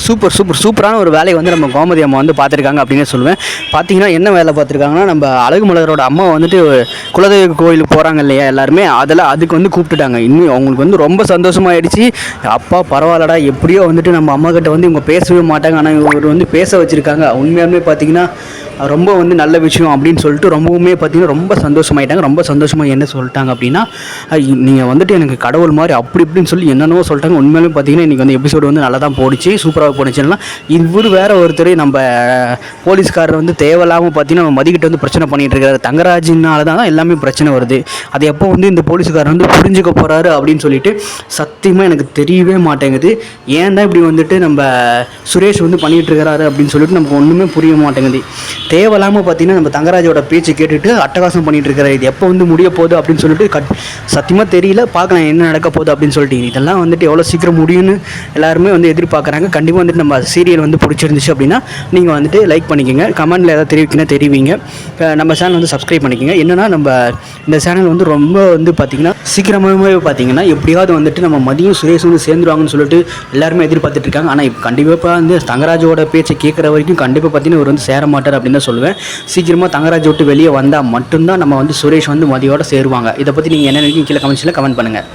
சூப்பரான ஒரு வேலையை வந்து நம்ம கோமதி அம்மா வந்து பார்த்துருக்காங்க அப்படின்னு சொல்லுவேன். பார்த்தீங்கன்னா என்ன வேலை பார்த்துருக்காங்கன்னா, நம்ம அழகுமலரோட அம்மா வந்துட்டு குலதெய்வ கோயிலுக்கு போகிறாங்க இல்லையா எல்லாருமே, அதுக்கு வந்து கூப்பிட்டுட்டாங்க. இன்னும் அவங்களுக்கு வந்து ரொம்ப சந்தோஷமாயிடுச்சு. அப்பா பரவாயில்லடா, எப்படியோ வந்துட்டு நம்ம அம்மா கிட்ட வந்து இவங்க பேசவே மாட்டாங்க, ஆனால் இவர் வந்து பேச வச்சுருக்காங்க. உண்மையாலுமே பார்த்தீங்கன்னா ரொம்ப வந்து நல்ல விஷயம் அப்படின்னு சொல்லிட்டு ரொம்பவுமே பார்த்தீங்கன்னா ரொம்ப சந்தோஷமாயிட்டாங்க. ரொம்ப சந்தோஷமாக என்ன சொல்லிட்டாங்க அப்படின்னா, நீங்கள் வந்துட்டு எனக்கு கடவுள் மாதிரி அப்படி இப்படின்னு சொல்லி என்னென்னவோ சொல்லிட்டாங்க. உண்மையிலுமே பார்த்தீங்கன்னா இன்றைக்கி வந்து எபிசோடு வந்து நல்லா தான் போணுச்சு, சூப்பராக போணுச்சுன்னா. இவர் வேறு ஒருத்தர் நம்ம போலீஸ்காரர் வந்து தேவையில்லாமல் பார்த்தீங்கன்னா நம்ம மதிக்கிட்ட வந்து பிரச்சனை பண்ணிகிட்டு இருக்காரு. தங்கராஜினால தான் எல்லாமே பிரச்சனை வருது. அது எப்போ வந்து இந்த போலீஸ்காரர் வந்து புரிஞ்சுக்க போகிறாரு அப்படின்னு சொல்லிட்டு சத்தியமாக எனக்கு தெரியவே மாட்டேங்குது. ஏன் தான் இப்படி வந்துட்டு நம்ம சுரேஷ் வந்து பண்ணிகிட்டு இருக்கிறாரு அப்படின்னு சொல்லிட்டு நமக்கு ஒன்றுமே புரிய மாட்டேங்குது. தேவையில்லாமல் பார்த்தீங்கன்னா நம்ம தங்கராஜோட பேச்சு கேட்டுட்டு அட்டகாசம் பண்ணிகிட்டு இருக்கிறாரு. இது எப்போ வந்து முடிய போகுது அப்படின்னு சொல்லிட்டு சத்தியமாக தெரியல. பார்க்கலாம் என்ன நடக்க போகுது அப்படின்னு சொல்லிட்டு. இதெல்லாம் வந்துட்டு எவ்வளோ சீக்கிரம் முடியும்னு எல்லாருமே வந்து எதிர்பார்க்குறாங்க. கண்டிப்பாக வந்துட்டு நம்ம சீரியல் வந்து பிடிச்சிருந்துச்சு அப்படின்னா நீங்கள் வந்துட்டு லைக் பண்ணிக்கோங்க, கமெண்ட்டில் ஏதாவது தெரிவிங்க. நம்ம சேனல் வந்து சப்ஸ்கிரைப் பண்ணிக்கோங்க. என்னென்னா நம்ம இந்த சேனல் வந்து ரொம்ப வந்து பார்த்திங்கன்னா சீக்கிரமாகவே பார்த்திங்கன்னா எப்படியாவது வந்துட்டு நம்ம மதியம் சுரேஷ் வந்து சேர்ந்துருவாங்கன்னு சொல்லிட்டு எல்லாருமே எதிர்பார்த்துட்டு இருக்காங்க. ஆனால் இப்போ கண்டிப்பாக வந்து தங்கராஜோட பேச்சை கேட்குற வரைக்கும் கண்டிப்பாக பார்த்திங்கன்னா இவர் வந்து சேர மாட்டார் அப்படின்னு தான் சொல்லுவேன். சீக்கிரமாக தங்கராஜ் விட்டு வெளியே வந்தால் மட்டும்தான் நம்ம வந்து சுரேஷ் வந்து மதியோட சேருவாங்க. இதை பற்றி நீங்கள் என்ன நினைக்கிறீங்க கீழே கமெண்ட்ஸில் கமெண்ட் பண்ணுங்கள்.